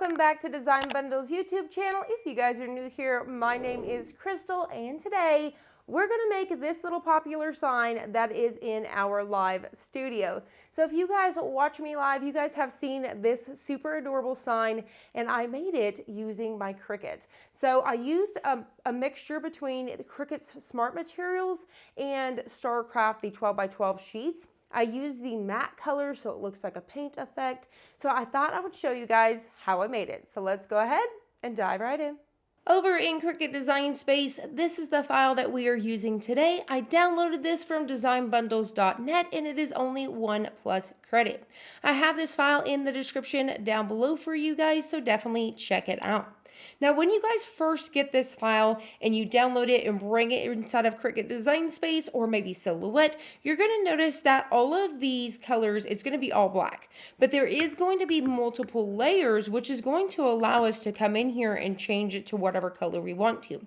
welcome back to Design Bundle's YouTube channel. If you guys are new here, my name is Crystal, and today we're going to make this little popular sign that is in our live studio. So if you guys watch me live, you guys have seen this super adorable sign, and I made it using my Cricut. So I used a mixture between Cricut's Smart Materials and StarCraft, the 12 by 12 sheets. I use the matte color so it looks like a paint effect. So I thought I would show you guys how I made it. So let's go ahead and dive right in. Over in Cricut Design Space, this is the file that we are using today. I downloaded this from designbundles.net and it is only 1+ credit. I have this file in the description down below for you guys, so definitely check it out. Now, when you guys first get this file and you download it and bring it inside of Cricut Design Space or maybe Silhouette, you're going to notice that all of these colors, it's going to be all black. But there is going to be multiple layers, which is going to allow us to come in here and change it to whatever color we want to.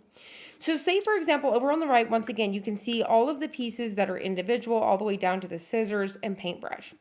So say, for example, over on the right, once again, you can see all of the pieces that are individual all the way down to the scissors and paintbrush.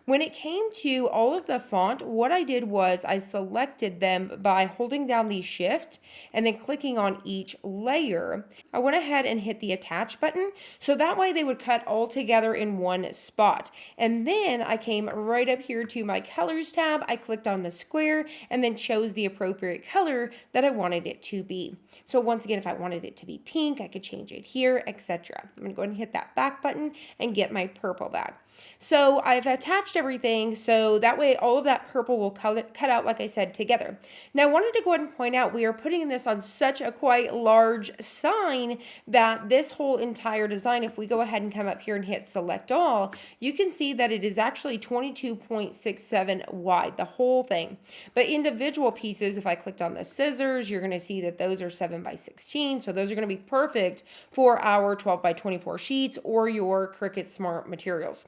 When it came to all of the font, what I did was I selected them by holding down the shift and then clicking on each layer. I went ahead and hit the attach button, so that way they would cut all together in one spot. And then I came right up here to my colors tab, I clicked on the square and then chose the appropriate color that I wanted it to be. So once again, if I wanted it to be pink, I could change it here, etc. I'm going to go ahead and hit that back button and get my purple back. So I've attached everything so that way all of that purple will cut out, like I said, together. Now I wanted to go ahead and point out we are putting this on such a quite large sign that this whole entire design, if we go ahead and come up here and hit select all, you can see that it is actually 22.67 wide, the whole thing. But individual pieces, if I clicked on the scissors, you're going to see that those are 7 by 16. So those are going to be perfect for our 12 by 24 sheets or your Cricut Smart Materials.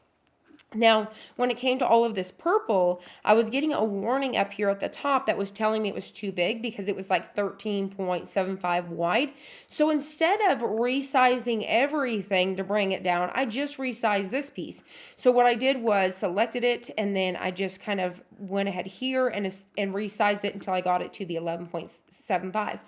Now, when it came to all of this purple, I was getting a warning up here at the top that was telling me it was too big because it was like 13.75 wide. So instead of resizing everything to bring it down, I just resized this piece. So what I did was selected it and then I just kind of went ahead here and resized it until I got it to the 11.75.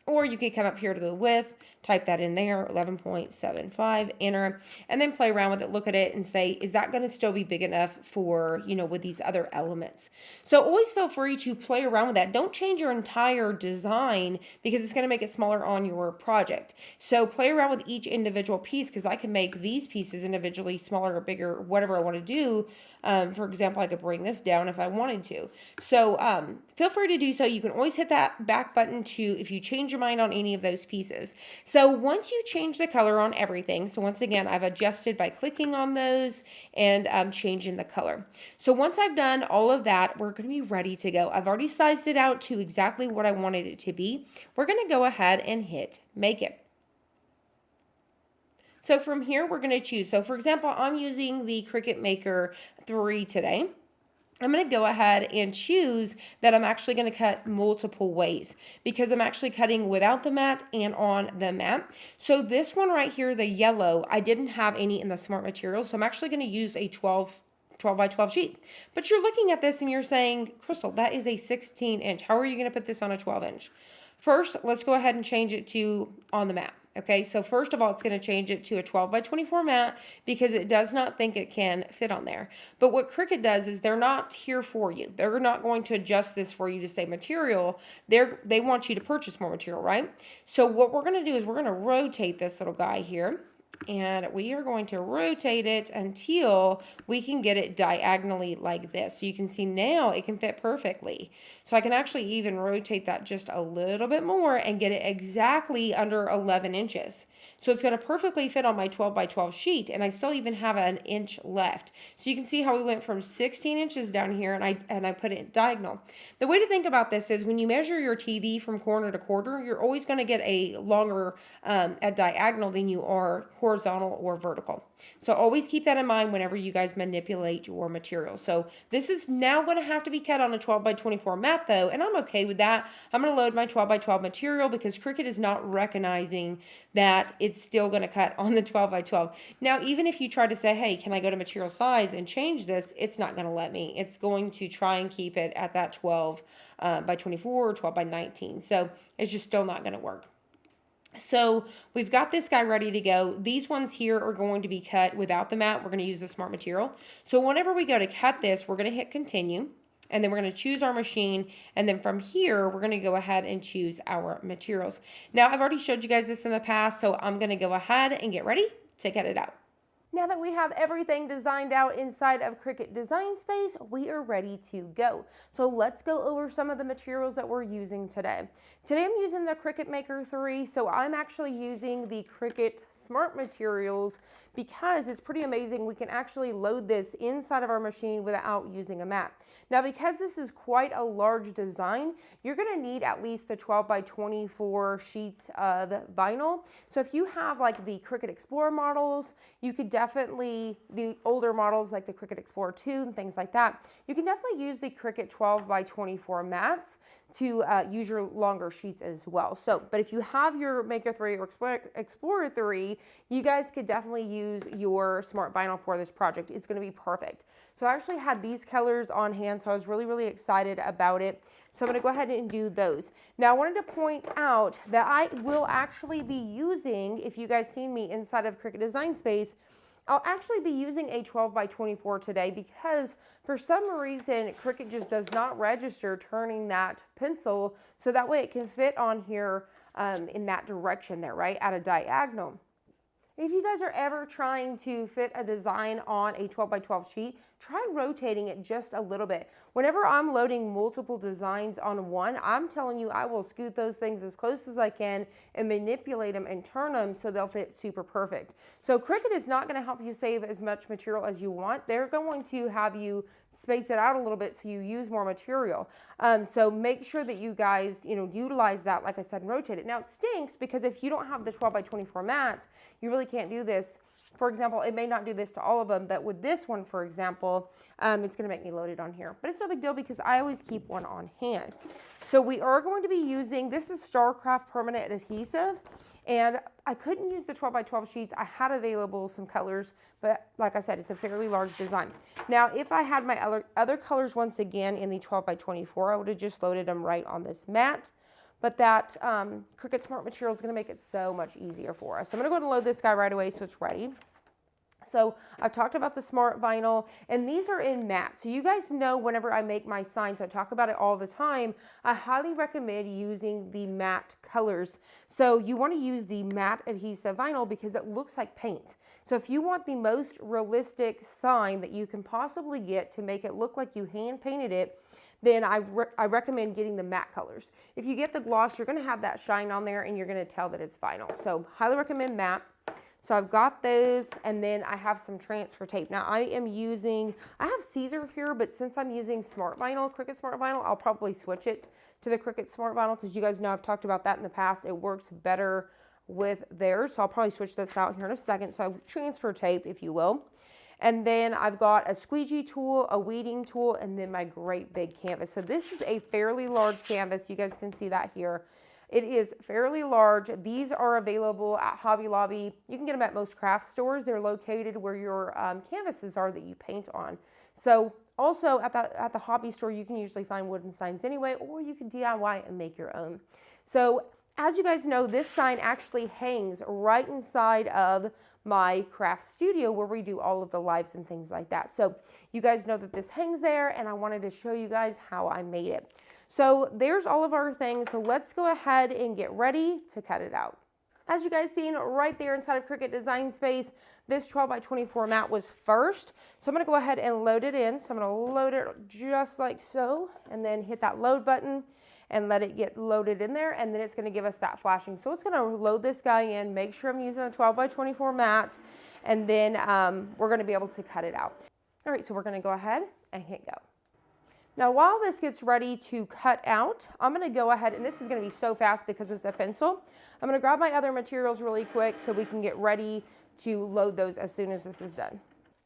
Or you could come up here to the width, type that in there, 11.75, enter, and then play around with it, look at it, and say, is that going to still be big enough for, with these other elements? So always feel free to play around with that. Don't change your entire design because it's going to make it smaller on your project. So play around with each individual piece because I can make these pieces individually smaller or bigger, whatever I want to do. For example, I could bring this down if I wanted to. So feel free to do so. You can always hit that back button if you change your mind on any of those pieces. So once you change the color on everything, so once again, I've adjusted by clicking on those and changing the color. So once I've done all of that, we're going to be ready to go. I've already sized it out to exactly what I wanted it to be. We're going to go ahead and hit make it. So from here, we're going to choose. So for example, I'm using the Cricut Maker 3 today. I'm going to go ahead and choose that I'm actually going to cut multiple ways because I'm actually cutting without the mat and on the mat. So this one right here, the yellow, I didn't have any in the Smart Materials. So I'm actually going to use a 12 by 12 sheet. But you're looking at this and you're saying, Crystal, that is a 16 inch. How are you going to put this on a 12 inch? First, let's go ahead and change it to on the mat. Okay, so first of all, it's going to change it to a 12 by 24 mat because it does not think it can fit on there. But what Cricut does is they're not here for you. They're not going to adjust this for you to say material. They want you to purchase more material, right? So what we're going to do is we're going to rotate this little guy here. And we are going to rotate it until we can get it diagonally like this. So you can see now it can fit perfectly. So I can actually even rotate that just a little bit more and get it exactly under 11 inches. So it's going to perfectly fit on my 12 by 12 sheet, and I still even have an inch left. So you can see how we went from 16 inches down here, and I put it diagonal. The way to think about this is when you measure your TV from corner to corner, you're always going to get a longer at diagonal than you are horizontal or vertical. So always keep that in mind whenever you guys manipulate your material. So this is now going to have to be cut on a 12 by 24 mat though, and I'm okay with that. I'm going to load my 12 by 12 material because Cricut is not recognizing that it's still going to cut on the 12 by 12. Now, even if you try to say, hey, can I go to material size and change this? It's not going to let me. It's going to try and keep it at that 12 by 24 or 12 by 19. So it's just still not going to work. So we've got this guy ready to go. These ones here are going to be cut without the mat. We're going to use the smart material. So whenever we go to cut this, we're going to hit continue, and then we're going to choose our machine. And then from here, we're going to go ahead and choose our materials. Now, I've already showed you guys this in the past, so I'm going to go ahead and get ready to cut it out. Now that we have everything designed out inside of Cricut Design Space, we are ready to go. So let's go over some of the materials that we're using today. Today I'm using the Cricut Maker 3, so I'm actually using the Cricut Smart Materials because it's pretty amazing. We can actually load this inside of our machine without using a mat. Now, because this is quite a large design, you're going to need at least the 12 by 24 sheets of vinyl. So if you have like the Cricut Explorer models, you could definitely, the older models like the Cricut Explorer 2 and things like that, you can definitely use the Cricut 12 by 24 mats to use your longer sheets as well. So, but if you have your Maker 3 or Explorer 3, you guys could definitely use your smart vinyl for this project. It's going to be perfect. So I actually had these colors on hand, so I was really excited about it. So I'm going to go ahead and do those. Now I wanted to point out that I will actually be using, if you guys seen me inside of Cricut Design Space, I'll actually be using a 12 by 24 today because for some reason Cricut just does not register turning that pencil so that way it can fit on here in that direction there, right, at a diagonal. If you guys are ever trying to fit a design on a 12 by 12 sheet, try rotating it just a little bit. Whenever I'm loading multiple designs on one, I'm telling you, I will scoot those things as close as I can and manipulate them and turn them so they'll fit super perfect. So Cricut is not going to help you save as much material as you want. They're going to have you space it out a little bit so you use more material. So make sure that you guys, utilize that, like I said, and rotate it. Now it stinks because if you don't have the 12 by 24 mat, you really can't do this. For example, it may not do this to all of them, but with this one, for example, it's going to make me load it on here. But it's no big deal because I always keep one on hand. So we are going to be using, this is StarCraft permanent adhesive. And I couldn't use the 12 by 12 sheets. I had available some colors, but like I said, it's a fairly large design. Now, if I had my other colors once again in the 12 by 24, I would have just loaded them right on this mat. But that Cricut Smart Material is going to make it so much easier for us. So I'm going to go ahead and load this guy right away so it's ready. So I've talked about the smart vinyl, and these are in matte. So you guys know whenever I make my signs, I talk about it all the time. I highly recommend using the matte colors. So you want to use the matte adhesive vinyl because it looks like paint. So if you want the most realistic sign that you can possibly get to make it look like you hand painted it, then I recommend getting the matte colors. If you get the gloss, you're going to have that shine on there and you're going to tell that it's vinyl. So highly recommend matte. So I've got those, and then I have some transfer tape. Now I have Caesar here, but since I'm using Smart Vinyl, Cricut Smart Vinyl, I'll probably switch it to the Cricut Smart Vinyl because you guys know I've talked about that in the past. It works better with theirs, so I'll probably switch this out here in a second. So I have transfer tape, if you will. And then I've got a squeegee tool, a weeding tool, and then my great big canvas. So this is a fairly large canvas. You guys can see that here. It is fairly large. These are available at Hobby Lobby. You can get them at most craft stores. They're located where your canvases are that you paint on. So also at the hobby store, you can usually find wooden signs anyway, or you can DIY and make your own. So as you guys know, this sign actually hangs right inside of my craft studio where we do all of the lives and things like that. So you guys know that this hangs there, and I wanted to show you guys how I made it. So there's all of our things. So let's go ahead and get ready to cut it out. As you guys seen right there inside of Cricut Design Space, this 12 by 24 mat was first. So I'm going to go ahead and load it in. So I'm going to load it just like so, and then hit that load button and let it get loaded in there, and then it's going to give us that flashing. So it's going to load this guy in, make sure I'm using a 12 by 24 mat, and then we're going to be able to cut it out. All right, so we're going to go ahead and hit go. Now, while this gets ready to cut out, I'm going to go ahead, and this is going to be so fast because it's a pencil. I'm going to grab my other materials really quick so we can get ready to load those as soon as this is done.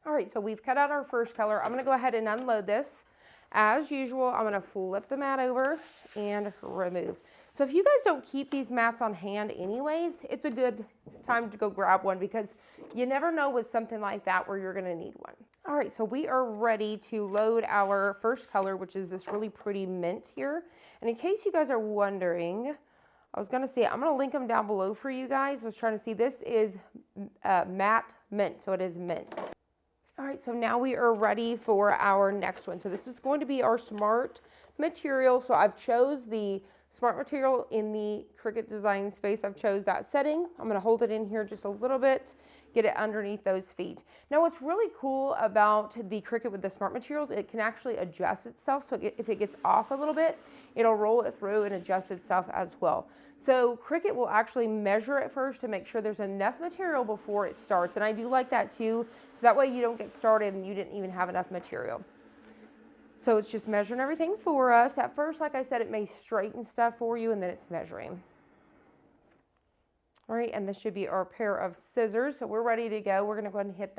All right, so we've cut out our first color. I'm gonna go ahead and unload this. As usual, I'm gonna flip the mat over and remove. So if you guys don't keep these mats on hand anyways, it's a good time to go grab one because you never know with something like that where you're gonna need one. All right, so we are ready to load our first color, which is this really pretty mint here. And in case you guys are wondering, I was gonna say, I'm gonna link them down below for you guys. I was trying to see, this is matte mint, so it is mint. All right, so now we are ready for our next one. So this is going to be our smart material. So I've chose the smart material in the Cricut design space. I've chose that setting. I'm gonna hold it in here just a little bit, get it underneath those feet. Now what's really cool about the Cricut with the smart materials, it can actually adjust itself. So if it gets off a little bit, it'll roll it through and adjust itself as well. So Cricut will actually measure it first to make sure there's enough material before it starts. And I do like that too. So that way you don't get started and you didn't even have enough material. So it's just measuring everything for us. At first, like I said, it may straighten stuff for you and then it's measuring. All right, and this should be our pair of scissors. So we're ready to go. We're gonna go ahead and hit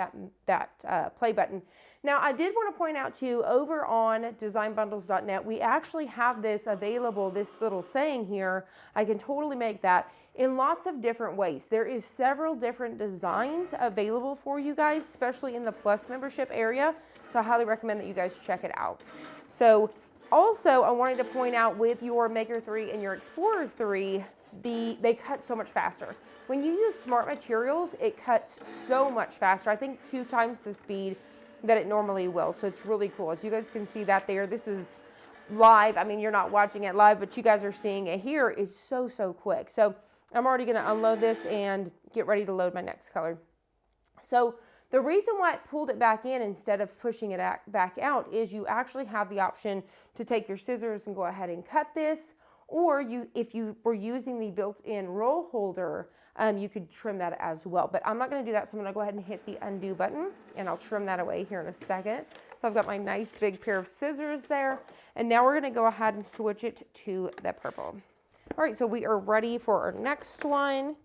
that play button. Now, I did wanna point out to you, over on designbundles.net, we actually have this available, this little saying here. I can totally make that in lots of different ways. There is several different designs available for you guys, especially in the Plus membership area. So I highly recommend that you guys check it out. So also, I wanted to point out with your Maker 3 and your Explorer 3, they cut so much faster. When you use smart materials, it cuts so much faster. I think 2 times the speed that it normally will. So it's really cool. As you guys can see that there, this is live. I mean, you're not watching it live, but you guys are seeing it here. It's so, so quick. So I'm already gonna unload this and get ready to load my next color. So the reason why it pulled it back in instead of pushing it back out is you actually have the option to take your scissors and go ahead and cut this. Or if you were using the built-in roll holder, you could trim that as well. But I'm not gonna do that, so I'm gonna go ahead and hit the undo button and I'll trim that away here in a second. So I've got my nice big pair of scissors there. And now we're gonna go ahead and switch it to the purple. All right, so we are ready for our next one.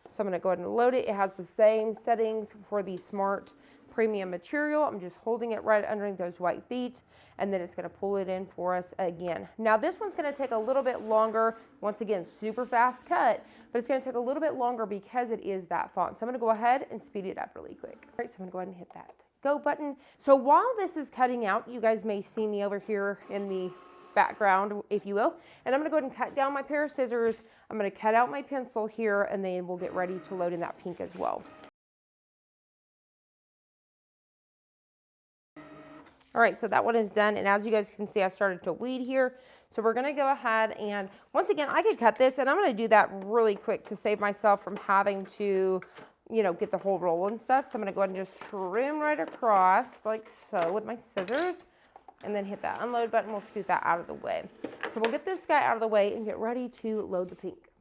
So I'm gonna go ahead and load it. It has the same settings for the smart premium material. I'm just holding it right underneath those white feet, and then it's gonna pull it in for us again. Now this one's gonna take a little bit longer. Once again, super fast cut, but it's gonna take a little bit longer because it is that font. So I'm gonna go ahead and speed it up really quick. All right, so I'm gonna go ahead and hit that go button. So while this is cutting out, you guys may see me over here in the background, if you will, and I'm gonna go ahead and cut down my pair of scissors. I'm gonna cut out my pencil here, and then we'll get ready to load in that pink as well. All right, so that one is done, and as you guys can see, I started to weed here. So we're gonna go ahead and, once again, I could cut this, and I'm gonna do that really quick to save myself from having to, you know, get the whole roll and stuff. So I'm gonna go ahead and just trim right across, like so, with my scissors, and then hit that unload button. We'll scoot that out of the way. So we'll get this guy out of the way and get ready to load the pink.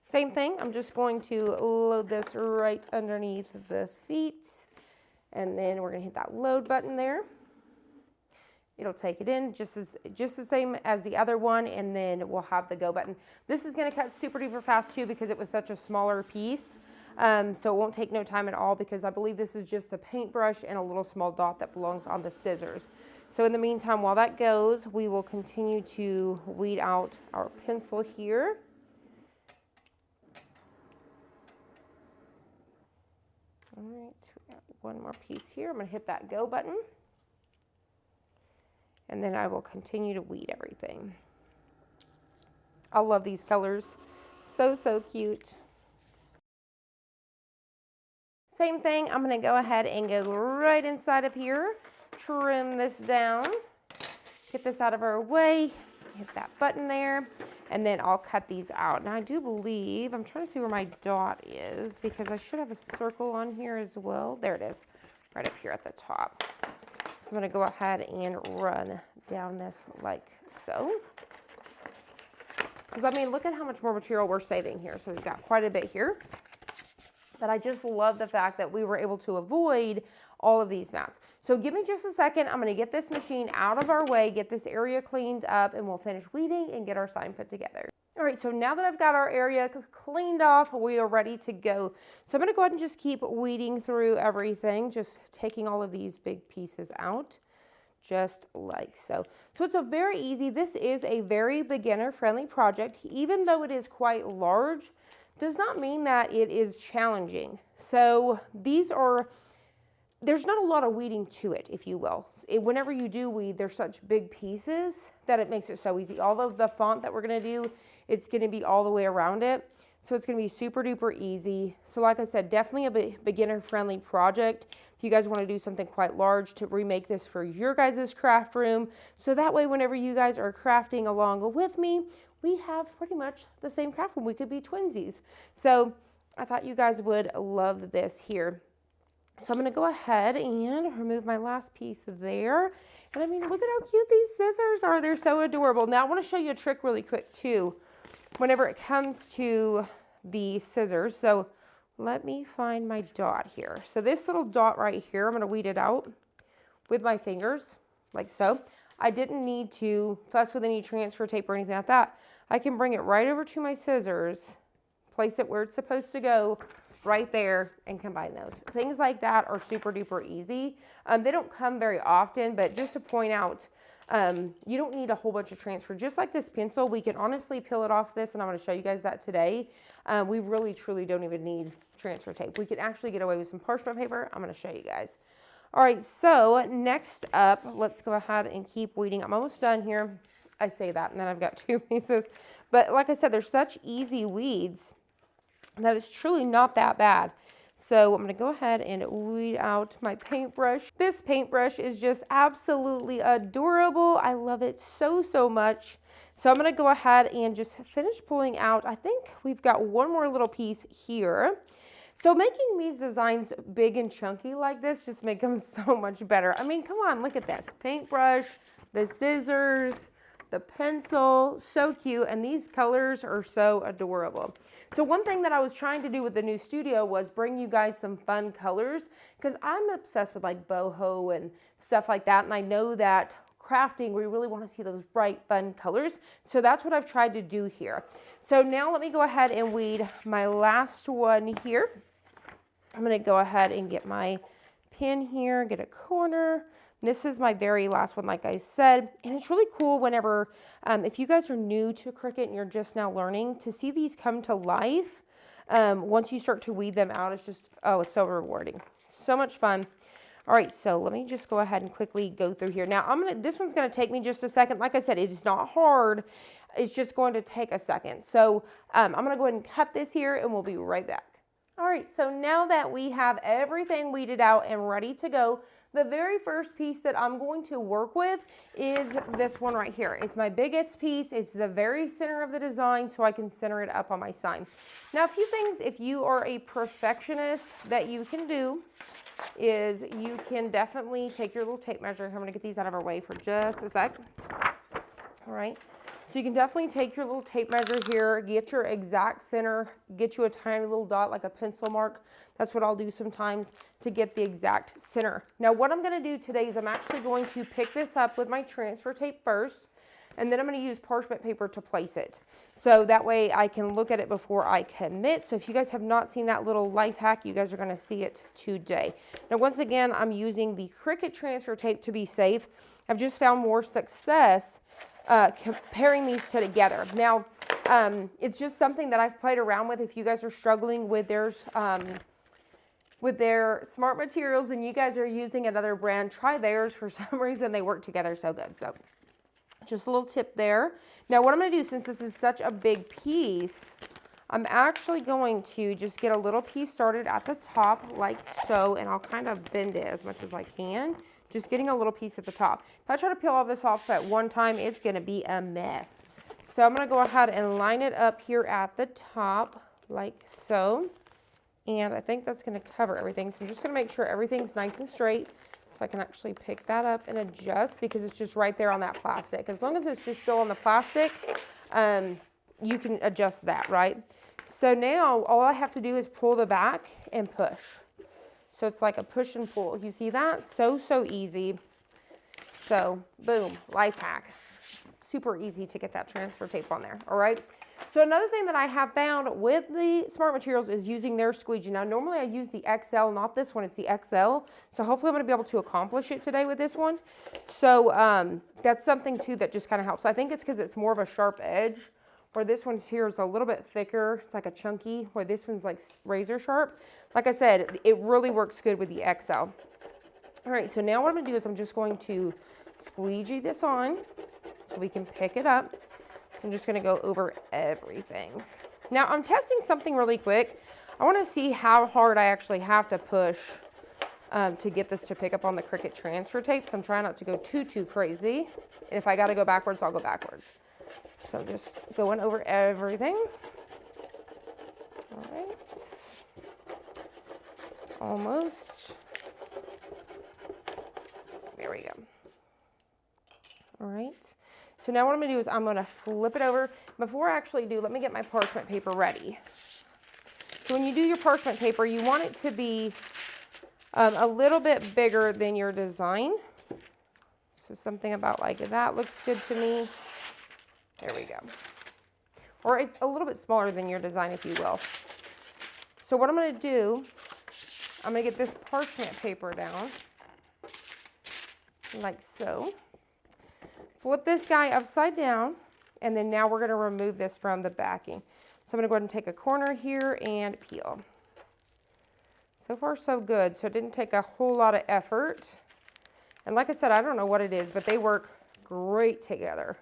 Same thing, I'm just going to load this right underneath the feet, and then we're gonna hit that load button there. It'll take it in just the same as the other one, and then we'll have the go button. This is gonna cut super duper fast too because it was such a smaller piece. So it won't take no time at all because I believe this is just a paintbrush and a little small dot that belongs on the scissors. So in the meantime, while that goes, we will continue to weed out our pencil here. All right, we got one more piece here. I'm gonna hit that go button. And then I will continue to weed everything. I love these colors. So, so cute. Same thing, I'm gonna go ahead and go right inside of here, trim this down, get this out of our way, hit that button there, and then I'll cut these out. Now I do believe, I'm trying to see where my dot is because I should have a circle on here as well. There it is, right up here at the top. So I'm gonna go ahead and run down this like so. Because I mean, look at how much more material we're saving here. So we've got quite a bit here. But I just love the fact that we were able to avoid all of these mats. So give me just a second. I'm gonna get this machine out of our way, get this area cleaned up, and we'll finish weeding and get our sign put together. All right, so now that I've got our area cleaned off, we are ready to go. So I'm gonna go ahead and just keep weeding through everything, just taking all of these big pieces out, just like so. So it's a very easy, this is a very beginner-friendly project. Even though it is quite large, does not mean that it is challenging. So there's not a lot of weeding to it, if you will. Whenever you do weed, there's such big pieces that it makes it so easy. All of the font that we're gonna do, it's gonna be all the way around it. So it's gonna be super duper easy. So like I said, definitely a beginner friendly project. If you guys wanna do something quite large to remake this for your guys' craft room. So that way, whenever you guys are crafting along with me, we have pretty much the same craft room. We could be twinsies. So I thought you guys would love this here. So I'm gonna go ahead and remove my last piece there. And I mean, look at how cute these scissors are. They're so adorable. Now I wanna show you a trick really quick too, whenever it comes to the scissors. So let me find my dot here. So this little dot right here, I'm gonna weed it out with my fingers, like so. I didn't need to fuss with any transfer tape or anything like that. I can bring it right over to my scissors, place it where it's supposed to go, right there, and combine those. Things like that are super duper easy. They don't come very often, but just to point out, you don't need a whole bunch of transfer. Just like this pencil, we can honestly peel it off this, and I'm gonna show you guys that today. We really, truly don't even need transfer tape. We can actually get away with some parchment paper. I'm gonna show you guys. All right, so next up, let's go ahead and keep weeding. I'm almost done here. I say that, and then I've got 2 pieces. But like I said, they're such easy weeds that it's truly not that bad. So I'm gonna go ahead and weed out my paintbrush. This paintbrush is just absolutely adorable. I love it so, so much. So I'm gonna go ahead and just finish pulling out. I think we've got one more little piece here. So making these designs big and chunky like this just make them so much better. I mean, come on, look at this. Paintbrush, the scissors, the pencil, so cute. And these colors are so adorable. So one thing that I was trying to do with the new studio was bring you guys some fun colors, because I'm obsessed with like boho and stuff like that. And I know that crafting, we really want to see those bright, fun colors. So that's what I've tried to do here. So now let me go ahead and weed my last one here. I'm going to go ahead and get my pin here, get a corner. This is my very last one, like I said, and it's really cool whenever, if you guys are new to Cricut and you're just now learning, to see these come to life. Once you start to weed them out, it's just, oh, it's so rewarding. So much fun. All right, so let me just go ahead and quickly go through here. Now, this one's gonna take me just a second. Like I said, it is not hard. It's just going to take a second. So I'm gonna go ahead and cut this here and we'll be right back. All right, so now that we have everything weeded out and ready to go, the very first piece that I'm going to work with is this one right here. It's my biggest piece. It's the very center of the design, so I can center it up on my sign. Now, a few things, if you are a perfectionist, that you can do is you can definitely take your little tape measure. I'm gonna get these out of our way for just a sec. All right. So you can definitely take your little tape measure here, get your exact center, get you a tiny little dot like a pencil mark. That's what I'll do sometimes to get the exact center. Now what I'm gonna do today is I'm actually going to pick this up with my transfer tape first, and then I'm gonna use parchment paper to place it. So that way I can look at it before I commit. So if you guys have not seen that little life hack, you guys are gonna see it today. Now once again, I'm using the Cricut transfer tape to be safe. I've just found more success comparing these two together. Now, it's just something that I've played around with. If you guys are struggling with their smart materials and you guys are using another brand, try theirs. For some reason, they work together so good. So just a little tip there. Now, what I'm going to do, since this is such a big piece, I'm actually going to just get a little piece started at the top like so, and I'll kind of bend it as much as I can. Just getting a little piece at the top. If I try to peel all this off at one time, it's gonna be a mess. So I'm gonna go ahead and line it up here at the top, like so. And I think that's gonna cover everything. So I'm just gonna make sure everything's nice and straight so I can actually pick that up and adjust, because it's just right there on that plastic. As long as it's just still on the plastic, you can adjust that, right? So now all I have to do is pull the back and push. So it's like a push and pull. You see that? So, so easy. So boom, life hack. super easy to get that transfer tape on there, all right? So another thing that I have found with the Smart Materials is using their squeegee. Now, normally I use the XL, not this one, it's the XL. So hopefully I'm gonna be able to accomplish it today with this one. So that's something too that just kind of helps. I think it's because it's more of a sharp edge, where this one here is a little bit thicker. It's like a chunky, where this one's like razor sharp. Like I said, it really works good with the XL. All right, so now what I'm gonna do is I'm just going to squeegee this on so we can pick it up. So I'm just gonna go over everything. Now I'm testing something really quick. I wanna see how hard I actually have to push to get this to pick up on the Cricut transfer tape. So I'm trying not to go too crazy. And if I gotta go backwards, I'll go backwards. So just going over everything. All right. Almost. There we go. All right. So now what I'm going to do is I'm going to flip it over. Before I actually do, let me get my parchment paper ready. So when you do your parchment paper, you want it to be a little bit bigger than your design. So something about like that looks good to me. There we go. Or it's a little bit smaller than your design, if you will. So what I'm going to do, I'm going to get this parchment paper down, like so. Flip this guy upside down, and then now we're going to remove this from the backing. So I'm going to go ahead and take a corner here and peel. So far, so good. So it didn't take a whole lot of effort. And like I said, I don't know what it is, but they work great together.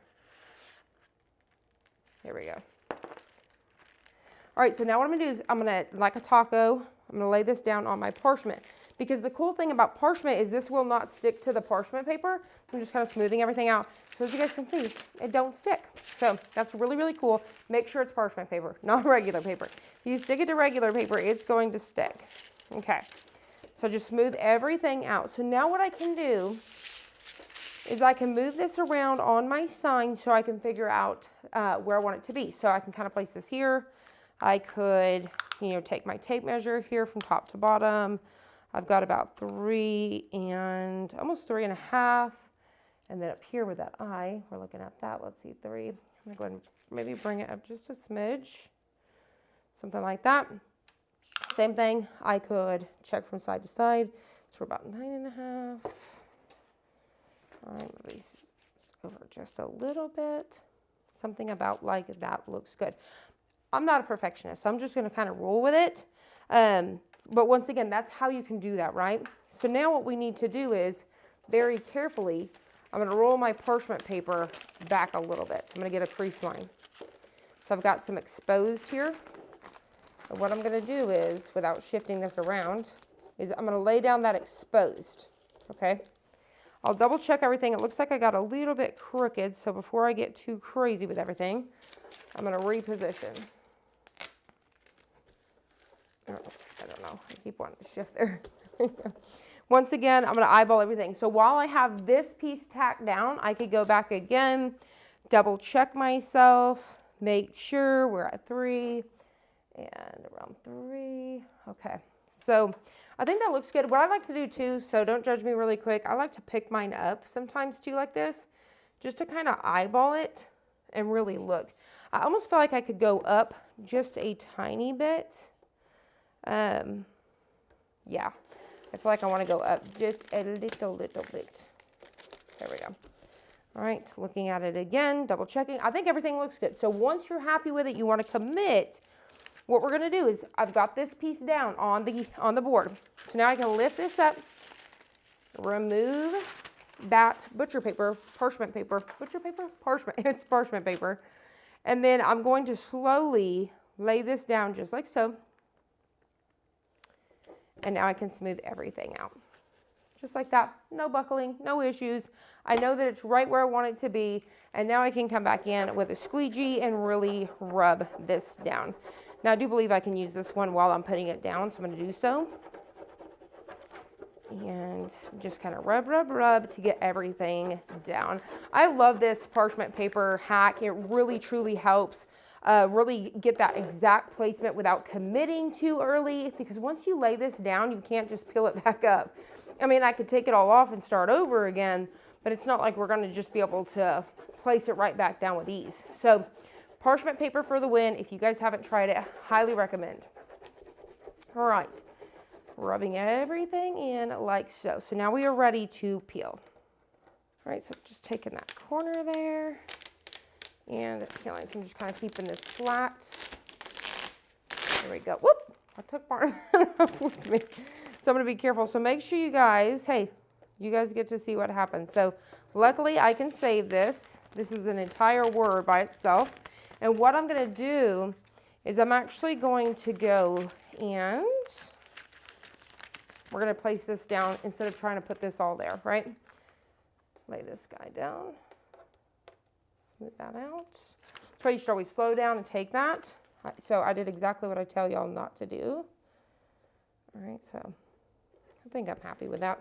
There we go. All right, so now what I'm gonna do is I'm gonna, like a taco, I'm gonna lay this down on my parchment. Because the cool thing about parchment is this will not stick to the parchment paper. I'm just kind of smoothing everything out. So as you guys can see, it don't stick. So that's really cool. Make sure it's parchment paper, not regular paper. If you stick it to regular paper, it's going to stick. Okay, so just smooth everything out. So now what I can do is I can move this around on my sign so I can figure out where I want it to be. So I can kind of place this here. I could, take my tape measure here from top to bottom. I've got about 3 and almost 3.5. And then up here with that eye, we're looking at that. Let's see, 3. I'm gonna go ahead and maybe bring it up just a smidge. Something like that. Same thing, I could check from side to side. So we're about 9.5. All right, maybe over just a little bit. Something about like that looks good. I'm not a perfectionist, so I'm just gonna kind of roll with it. But once again, that's how you can do that, right? So now what we need to do is, very carefully, I'm gonna roll my parchment paper back a little bit. So I'm gonna get a crease line. So I've got some exposed here. And what I'm gonna do is, without shifting this around, is I'm gonna lay down that exposed, okay? I'll double check everything. It looks like I got a little bit crooked, so before I get too crazy with everything, I'm gonna reposition. I don't know, I keep wanting to shift there. Once again, I'm gonna eyeball everything. So while I have this piece tacked down, I could go back again, double check myself, make sure we're at 3 and around 3. Okay, so I think that looks good. What I like to do too, so don't judge me really quick, I like to pick mine up sometimes too like this, just to kind of eyeball it and really look. I almost feel like I could go up just a tiny bit. Yeah, I feel like I want to go up just a little bit. There we go. All right, looking at it again, double checking. I think everything looks good. So once you're happy with it, you want to commit. What we're going to do is I've got this piece down on the board. So now I can lift this up, remove that parchment paper, it's parchment paper. And then I'm going to slowly lay this down just like so. And now I can smooth everything out. Just like that, no buckling, no issues. I know that it's right where I want it to be. And now I can come back in with a squeegee and really rub this down. Now I do believe I can use this one while I'm putting it down, so I'm gonna do so. And just kind of rub to get everything down. I love this parchment paper hack. It really truly helps really get that exact placement without committing too early, because once you lay this down, you can't just peel it back up. I mean, I could take it all off and start over again, but it's not like we're gonna just be able to place it right back down with ease. So parchment paper for the win. If you guys haven't tried it, highly recommend. All right, rubbing everything in like so. So now we are ready to peel. All right, so just taking that corner there and peeling. So I'm just kind of keeping this flat. There we go. Whoop, I took part of it up with me. So I'm gonna be careful. So make sure you guys, hey, you guys get to see what happens. So luckily I can save this. This is an entire word by itself. And what I'm gonna do is I'm actually going to go and we're gonna place this down instead of trying to put this all there, right? Lay this guy down, smooth that out. That's why you should always slow down and take that. So I did exactly what I tell y'all not to do. All right, so I think I'm happy with that.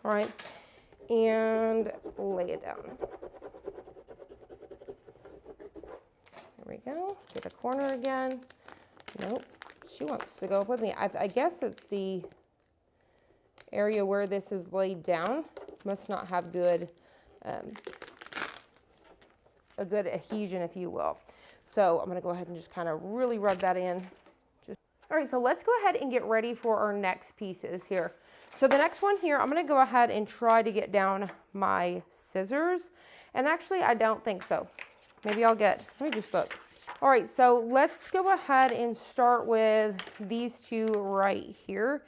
All right, and lay it down. There we go. Get a corner again. Nope, she wants to go up with me. I guess it's the area where this is laid down. Must not have good, a good adhesion, if you will. So I'm gonna go ahead and just kind of really rub that in. All right, so let's go ahead and get ready for our next pieces here. So the next one here, I'm gonna go ahead and try to get down my scissors. And actually, I don't think so. Maybe I'll get, let me just look. All right, so let's go ahead and start with these two right here.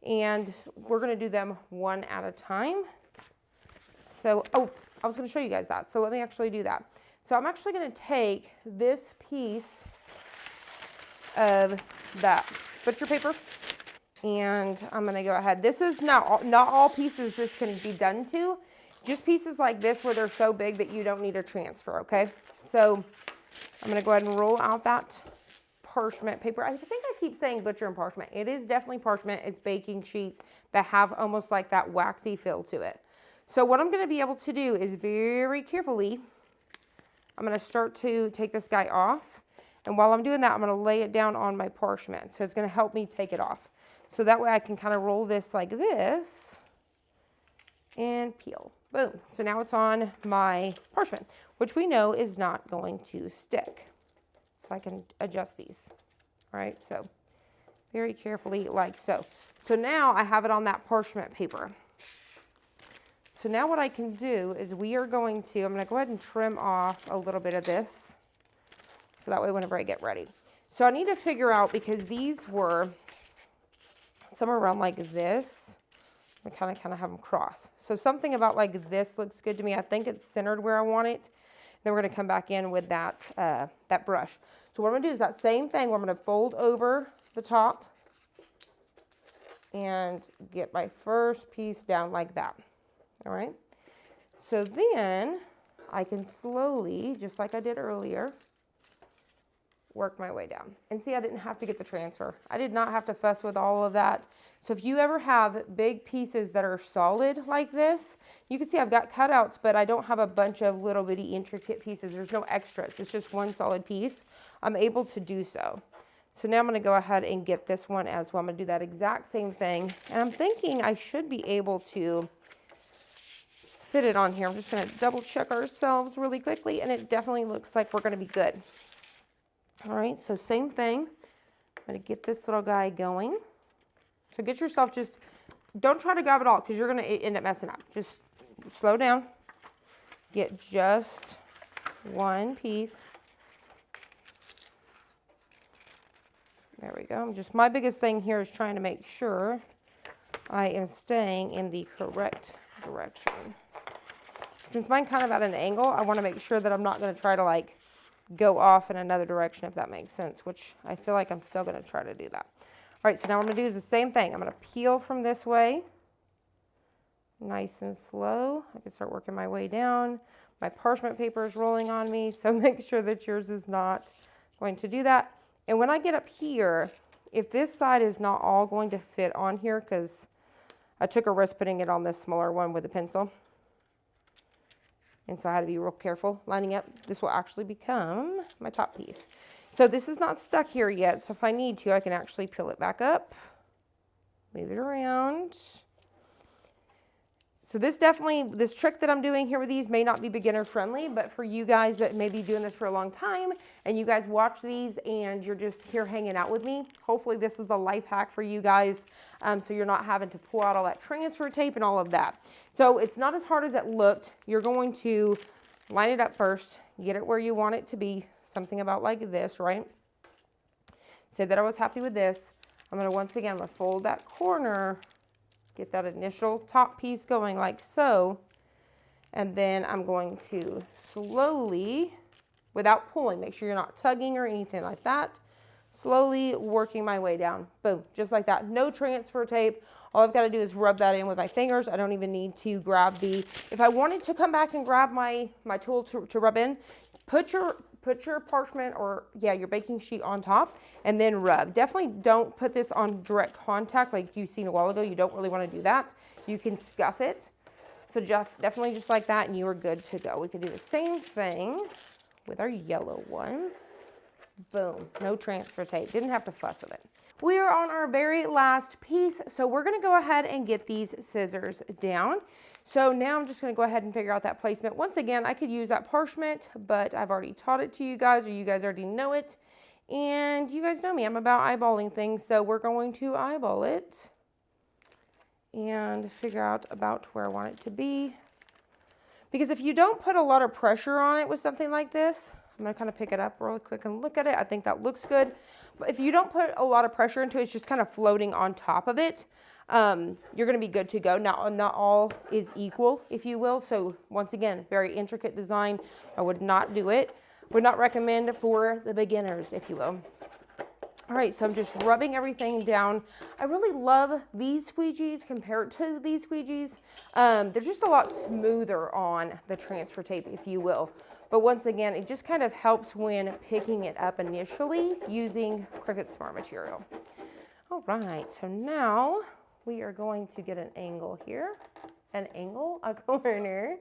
And we're gonna do them one at a time. So, oh, I was gonna show you guys that. So let me actually do that. So I'm actually gonna take this piece of that butcher paper and I'm gonna go ahead. This is not all pieces this can be done to, just pieces like this where they're so big that you don't need a transfer, okay? So I'm gonna go ahead and roll out that parchment paper. I think I keep saying butcher and parchment. It is definitely parchment. It's baking sheets that have almost like that waxy feel to it. So what I'm gonna be able to do is very carefully, I'm gonna start to take this guy off. And while I'm doing that, I'm gonna lay it down on my parchment. So it's gonna help me take it off. So that way I can kind of roll this like this and peel. Boom. So now it's on my parchment, which we know is not going to stick. So I can adjust these. All right, so very carefully like so. So now I have it on that parchment paper. So now what I can do is I'm gonna go ahead and trim off a little bit of this. So that way whenever I get ready. So I need to figure out, because these were somewhere around like this. I kind of have them cross. So something about like this looks good to me. I think it's centered where I want it. Then we're gonna come back in with that, that brush. So what I'm gonna do is that same thing where I'm gonna fold over the top and get my first piece down like that. All right. So then I can slowly, just like I did earlier, work my way down. And see, I didn't have to get the transfer. I did not have to fuss with all of that. So if you ever have big pieces that are solid like this, you can see I've got cutouts, but I don't have a bunch of little bitty intricate pieces. There's no extras. It's just one solid piece. I'm able to do so. So now I'm gonna go ahead and get this one as well. I'm gonna do that exact same thing. And I'm thinking I should be able to fit it on here. I'm just gonna double check ourselves really quickly, and it definitely looks like we're gonna be good. All right, so same thing. I'm gonna get this little guy going. So get yourself, just don't try to grab it all because you're gonna end up messing up. Just slow down. Get just one piece. There we go. My biggest thing here is trying to make sure I am staying in the correct direction. Since mine kind of at an angle, I want to make sure that I'm not going to try to like go off in another direction, if that makes sense, which I feel like I'm still going to try to do that. All right, so now what I'm going to do is the same thing. I'm going to peel from this way, nice and slow. I can start working my way down. My parchment paper is rolling on me, so make sure that yours is not going to do that. And when I get up here, if this side is not all going to fit on here, because I took a risk putting it on this smaller one with a pencil, and so I had to be real careful lining up. This will actually become my top piece. So this is not stuck here yet, so if I need to, I can actually peel it back up, move it around. So this trick that I'm doing here with these may not be beginner friendly, but for you guys that may be doing this for a long time and you guys watch these and you're just here hanging out with me, hopefully this is a life hack for you guys, so you're not having to pull out all that transfer tape and all of that. So it's not as hard as it looked. You're going to line it up first, get it where you want it to be, something about like this, right? Say that I was happy with this. I'm going to once again fold that corner, get that initial top piece going like so, and then I'm going to slowly, without pulling, make sure you're not tugging or anything like that, slowly working my way down. Boom, just like that. No transfer tape. All I've got to do is rub that in with my fingers. I don't even need to grab if I wanted to come back and grab my tool to rub in, put your parchment or your baking sheet on top and then rub. Definitely don't put this on direct contact like you seen a while ago. You don't really want to do that. You can scuff it. So definitely just like that and you are good to go. We can do the same thing with our yellow one. Boom, no transfer tape. Didn't have to fuss with it. We are on our very last piece. So we're gonna go ahead and get these scissors down. So now I'm just going to go ahead and figure out that placement. Once again, I could use that parchment, but I've already taught it to you guys, or you guys already know it. And you guys know me, I'm about eyeballing things. So we're going to eyeball it and figure out about where I want it to be. Because if you don't put a lot of pressure on it with something like this, I'm going to kind of pick it up really quick and look at it. I think that looks good. But if you don't put a lot of pressure into it, it's just kind of floating on top of it. You're going to be good to go. Now, not all is equal, if you will. So once again, very intricate design. I would not do it. Would not recommend for the beginners, if you will. All right, so I'm just rubbing everything down. I really love these squeegees compared to these squeegees. They're just a lot smoother on the transfer tape, if you will. But once again, it just kind of helps when picking it up initially using Cricut Smart material. All right, so now we are going to get an angle here, a corner,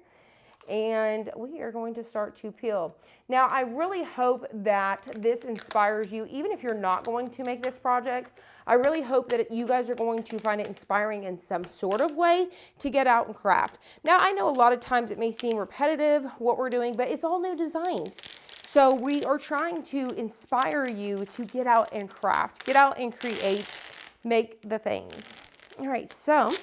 and we are going to start to peel. Now, I really hope that this inspires you, even if you're not going to make this project. I really hope that you guys are going to find it inspiring in some sort of way to get out and craft. Now, I know a lot of times it may seem repetitive what we're doing, but it's all new designs. So we are trying to inspire you to get out and craft, get out and create, make the things. All right, so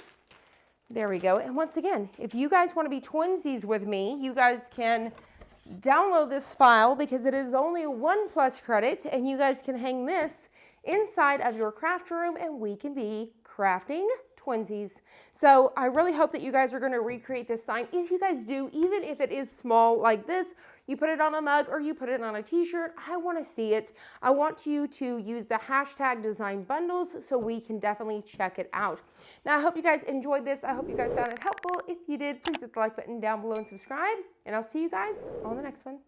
there we go. And once again, if you guys want to be twinsies with me, you guys can download this file because it is only 1+ credit, and you guys can hang this inside of your craft room and we can be crafting twinsies. So I really hope that you guys are going to recreate this sign. If you guys do, even if it is small like this, you put it on a mug or you put it on a t-shirt, I want to see it. I want you to use the hashtag design bundles so we can definitely check it out. Now, I hope you guys enjoyed this. I hope you guys found it helpful. If you did, please hit the like button down below and subscribe, and I'll see you guys on the next one.